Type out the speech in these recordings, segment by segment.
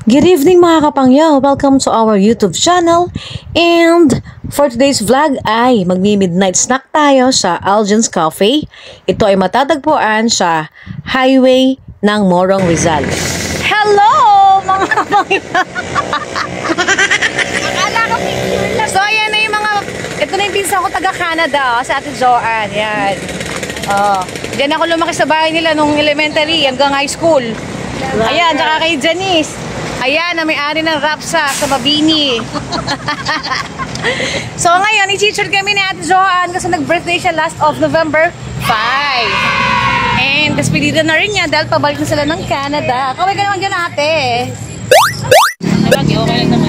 Good evening mga kapangyo! Welcome to our YouTube channel. And for today's vlog ay magmi-midnight snack tayo sa Algen's Cafe. Ito ay matatagpuan sa highway ng Morong Rizal. Hello mga kapangyo! So ayan na yung mga, ito na yung pinsan ko taga Canada, sa Ate Joanne. Yan. Diyan ako lumaki sa bahay nila nung elementary hanggang high school. Ayan, tsaka kay Janice. Ayan, na may-ari ng Rapsa sa Mabini. So ngayon, i-feature kami ni Ate Joanne kasi nag-birthday siya last of November 5. And despedida na rin niya dahil pabalik na sila ng Canada. Kaway ka naman dyan, ate. Okay lang naman.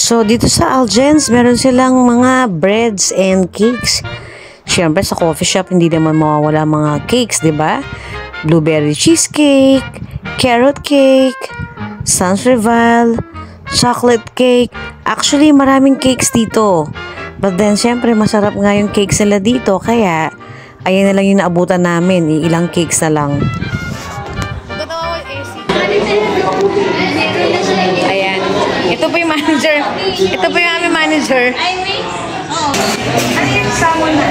So, dito sa Algen's, meron silang mga breads and cakes. Siyempre, sa coffee shop, hindi naman mawawala mga cakes, di ba? Blueberry cheesecake, carrot cake, sans rival, chocolate cake. Actually, maraming cakes dito. But then, siyempre, masarap nga yung cakes nila dito. Kaya, ayan na lang yung naabutan namin. Ilang cakes na lang. Ayan. Ito po yung manager. Ito po yung aming manager. Ano yung salmon na?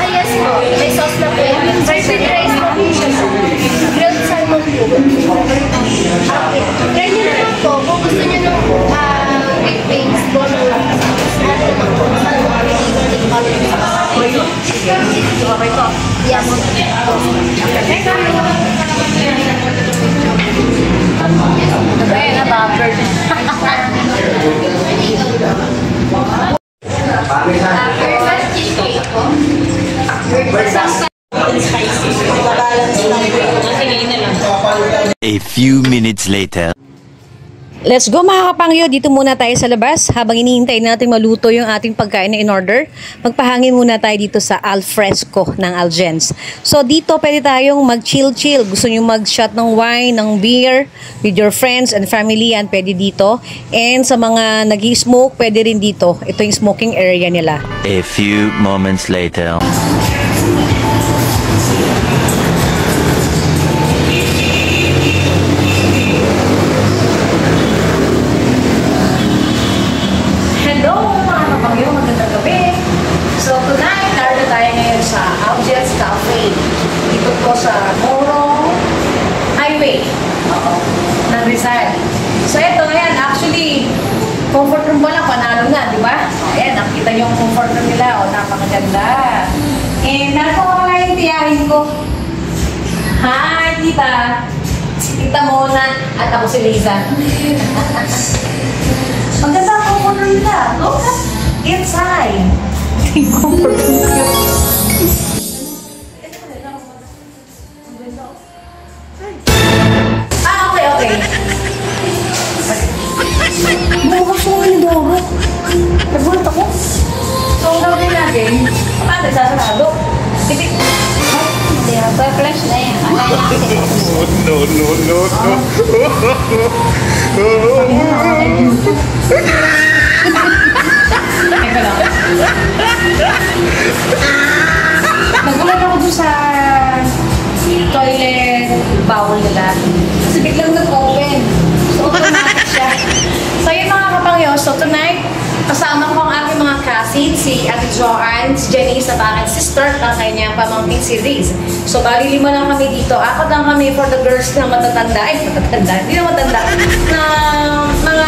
Yes po. May sauce na po. Fried rice po. Grilled salmon po. Try nyo naman po. Kung gusto nyo ng big wings, bono lang. Ano naman po. Okay po. Yes. Ayan na, bumper. A few minutes later. Let's go mga kapangyo, dito muna tayo sa labas habang iniintay natin maluto yung ating pagkain na in-order. Magpahangin muna tayo dito sa Alfresco ng Algen's. So dito pwede tayong mag-chill-chill. Gusto nyo mag-shot ng wine, ng beer with your friends and family, yan pwede dito. And sa mga nag-i-smoke, pwede rin dito. Ito yung smoking area nila. A few moments later. Sa Morong Highway ng Rizal. So ito, ayan, actually comfort room pa lang, panalo na, di ba? Ayan, nakita yung comfort room nila, napakaganda. And nakuha ko na yung tiyahin ko. Hi, tita. Tita Mona at ako si Liza. Maganda ang comfort room nila. Look at inside. Comfort room. Okay. Bukas mo yung doro. Nagulat ako. So, ang gawin natin, paano sasarado? Titik. Hindi, flash na yan. No. Teka lang. Nagulat ako doon sa toilet bowl nila. Kasi biglang nag-open. So, automatic siya. So, yun mga kapangyo. So, tonight, kasama ko ang aking mga cousins, si Ate Joanne, si Jenny, sa parang sister, at kanyang pamangkin si Riz. So, bali 5 lang kami dito. Ako lang kami for the girls na matatanda. Ay, matatanda. Hindi na matanda. Na mga...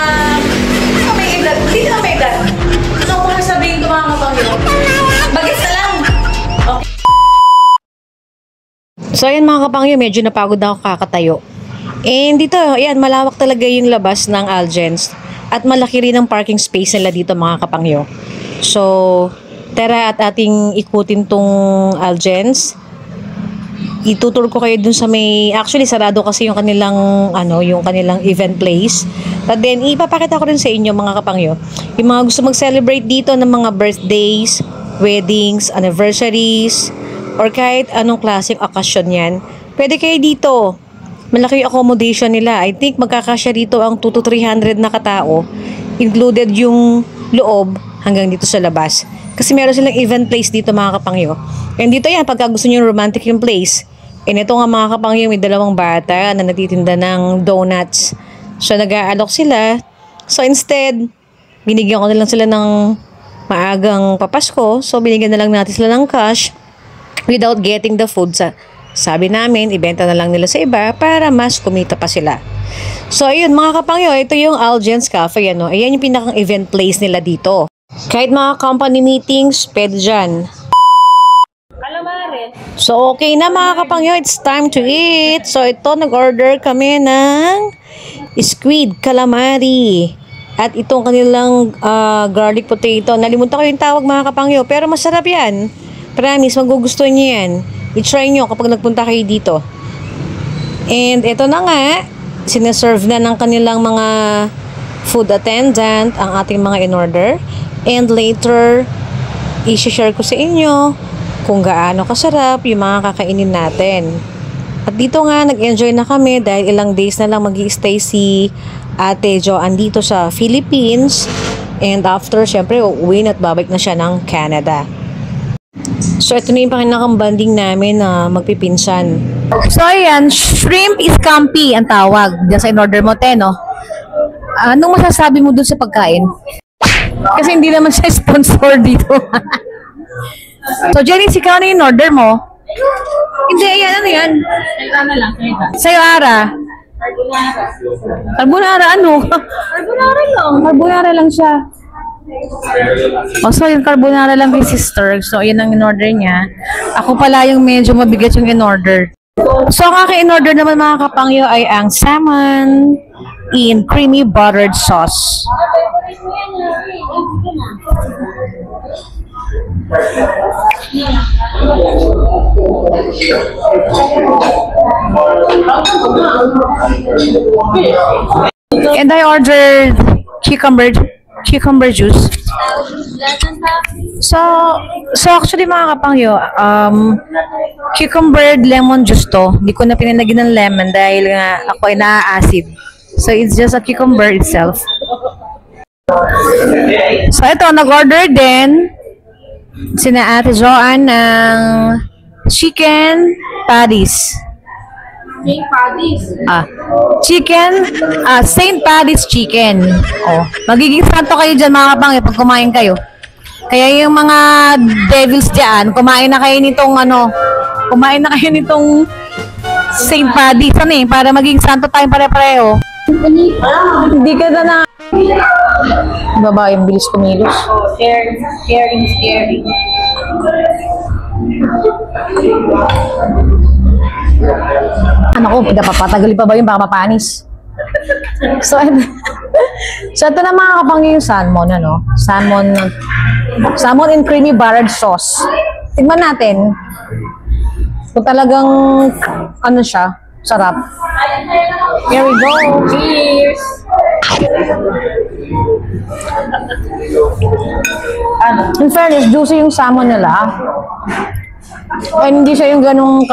Hindi na may edad. Hindi na may edad. Ano ko sabihin ko mga kapangyo? Bagis na lang. Okay. So, ayan mga kapangyo, medyo napagod na ako kakatayo. And dito, ayan, malawak talaga yung labas ng Algens. At malaki rin ang parking space nila dito mga kapangyo. So, tara at ating ikutin tong Algens. Itutur ko kayo dun sa may, actually sarado kasi yung kanilang, yung kanilang event place. But then, ipapakita ko rin sa inyo mga kapangyo, yung mga gusto mag-celebrate dito ng mga birthdays, weddings, anniversaries, or kahit anong klaseng okasyon yan, pwede kayo dito. Malaki yung accommodation nila. I think magkakasya dito ang 200 to 300 na katao, included yung loob hanggang dito sa labas. Kasi meron silang event place dito mga kapangyo. And dito yan, pagka gusto nyo yung romantic yung place. And ito nga mga kapangyo, may dalawang bata na nagtitinda ng donuts. So nag-aalok sila. So instead, binigyan ko na lang sila ng maagang papasko. So binigyan na lang natin sila ng cash without getting the food. Sabi namin, ibenta na lang nila sa iba para mas kumita pa sila. So ayun mga kapangyo, ito yung Algens Cafe. Ayan yung pinakang event place nila dito. Kahit mga company meetings, pwede dyan. So okay na mga kapangyo, it's time to eat. So ito, nag-order kami ng squid calamari. At itong kanilang garlic potato. Nalimutan ko yung tawag mga kapangyo, pero masarap yan. Promise, magugustuhan niyo yan. I-try nyo kapag nagpunta kayo dito. And ito na nga, sineserve na ng kanilang mga food attendant ang ating mga in-order. And later, i-share ko sa inyo kung gaano kasarap yung mga kakainin natin. At dito nga, nag-enjoy na kami dahil ilang days na lang mag-i-stay si Ate Joanne dito sa Philippines. And after, syempre, uuwi na at babalik na siya ng Canada. So, ito na yung pakinakang banding namin na magpipinsan. So, ayan, shrimp scampi ang tawag. Diyan sa in-order mo, no? Anong masasabi mo dun sa pagkain? Kasi hindi naman siya sponsor dito. So, Jenny, ikaw na yung order mo? Hindi, ayan, ano yan? Ano lang, Sa'yo, Ara? Carbonara, ano? Carbonara lang. Carbonara lang siya. So, yung carbonara lang kay sister. So, yun ang in-order niya. Ako pala yung medyo mabigat yung in-order. So, ang aking in-order naman mga kapangyo ay ang salmon in creamy buttered sauce. And I ordered cucumber juice. So actually mga kapangyo, cucumber lemon juice to. Hindi ko na pinalagyan ng lemon dahil nga ako ay naa-acid. So it's just a cucumber itself. So ito, nag-order din sina Ate Joanne ng chicken patties. St. Paddy's chicken. Oh, magiging santo kayo dyan mga kapangyo pag kumain kayo. Kaya yung mga devils dyan, kumain na kayo nitong St. Paddy's para maging santo tayong pare-pareho. Hindi ka na babae, yung bilis kumilos. Scary. Ano ko, napapatagal pa ba yung baka mapanis? So ito na mga kapangyo yung salmon, Salmon in creamy buttered sauce. Tignan natin kung talagang siya, sarap. Here we go. Cheers! In fairness, juicy yung salmon nila. And hindi siya yung ganung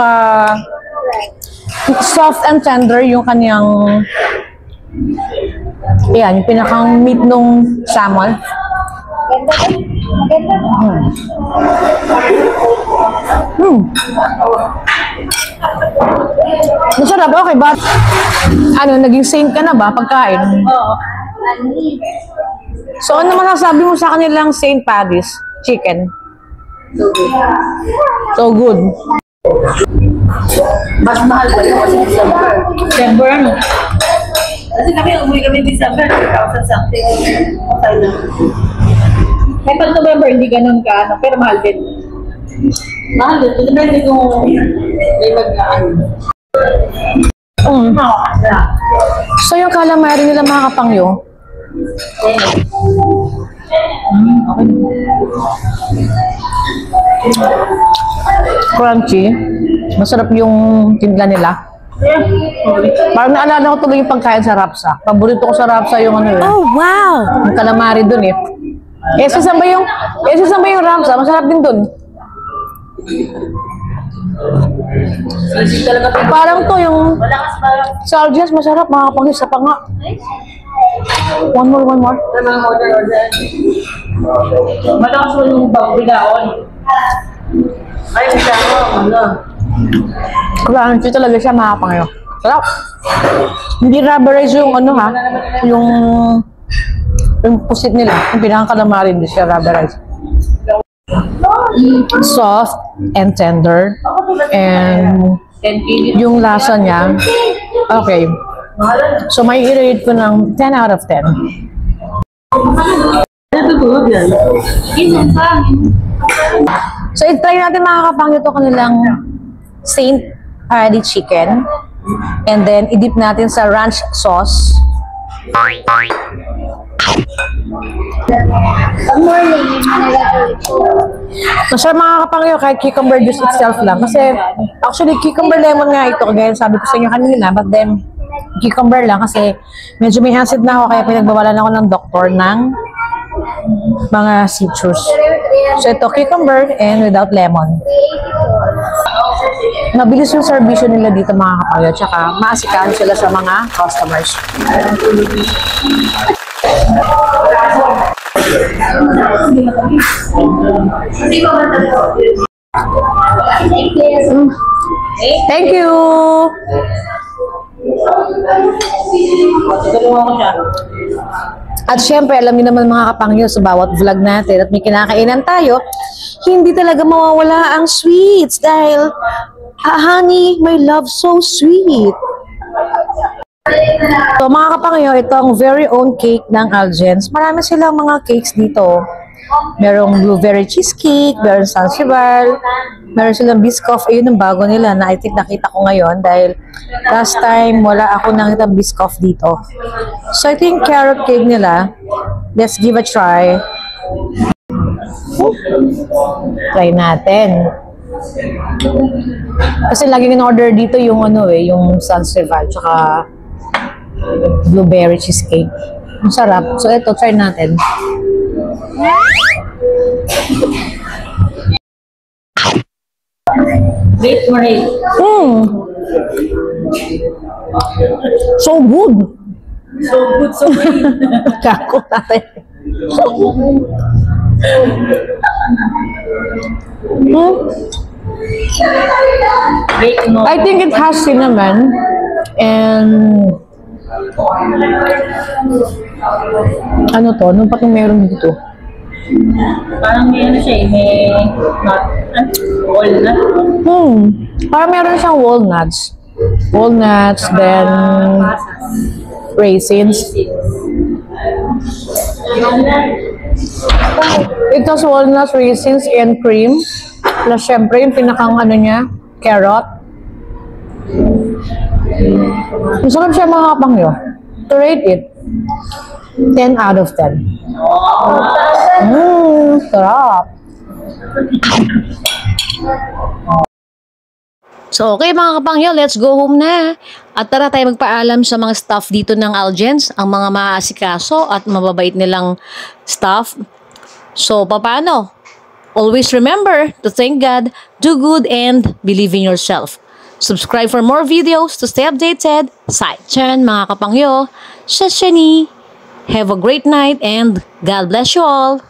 soft and tender yung kanyang yung pinakang meat nung salmon. Masarap, okay ba? Naging saint ka na ba pagkain? Oo. So, ano masasabi mo sa kanilang St. Paddy's chicken? So good. Mas mahal ba yun kasi December, Kasi umuwi kami December, 2,000 something. Okay na. May pag November, hindi ganun ka, pero mahal din. Mahal din. Depende kung May mag-aan. So yung calamari nila mga kapangyo, crunchy. Masarap yung timpla nila. Parang naalala ko tuloy yung pagkain sa Rapsa. Paborito ko sa Rapsa yung ano yun. Oh, wow! Yung calamari dun eh. Saan ba yung Rapsa? Masarap din dun. Sisig talaga ito. Parang to yung Malakas parang. sa Algiers, masarap mga kapangyo sa panga. One more. Mga order. Malakas mo yung bigaon. Ay, bigaon. Ano? Crunchy talaga siya mga kapangyo. Sarap. Hindi rubberize yung ano ha, yung pusit nila. Yung pinaka-calamari, hindi siya rubberize. Soft and tender. And yung lasa niya, okay. So may i-rate ko ng 10 out of 10. Natutulog yan. So i-try natin mga kapangyo ito kanilang Saint Paddy chicken. And then i-dip natin sa ranch sauce. Masarap mga kapangyo kahit cucumber juice itself lang. Kasi actually cucumber lemon nga ito. Kagaya sabi ko sa inyo kanina. But then cucumber lang kasi medyo may acid na ako. Kaya pinagbawalan ako ng doktor ng mga citrus. So ito cucumber and without lemon. Mabilis yung servisyon nila dito mga kapangyo. Tsaka maasikahan sila sa mga customers. Thank you! At syempre, alam niyo naman mga kapangyo sa bawat vlog natin at may kinakainan tayo, hindi talaga mawawala ang sweets dahil, honey, my love so sweet. So mga kapangyo, ito ang very own cake ng Algen's. Marami silang mga cakes dito. Merong blueberry cheesecake, meron Zanzibar, meron silang Biscoff. Ayun ang bago nila na I think nakita ko ngayon dahil last time wala ako nakita Biscoff dito. So I think carrot cake nila. Let's give a try. Try natin. Kasi laging in-order dito yung ano yung Zanzibar tsaka blueberry cheesecake. Masarap. So ito, try natin. Wait for it. So good. So good, so good. Kako natin. Wait, no. I think it has cinnamon and ano to? Ano pa itong meron dito? Parang may ano siya may walnut. Parang meron siyang walnuts. Walnuts, then raisins. It has walnuts, raisins, and cream. Plus, syempre, yung pinakang ano niya, carrot. Masarap siya mga kapangyo. To rate it, 10 out of 10. Sarap. So, okay mga kapangyo, let's go home na. At tara tayo magpaalam sa mga staff dito ng Algen's, ang mga maaasikaso at mababait nilang staff. So, paano? Always remember to thank God, do good, and believe in yourself. Subscribe for more videos to stay updated. Side-chan mga kapangyo. Shashani. Have a great night and God bless you all.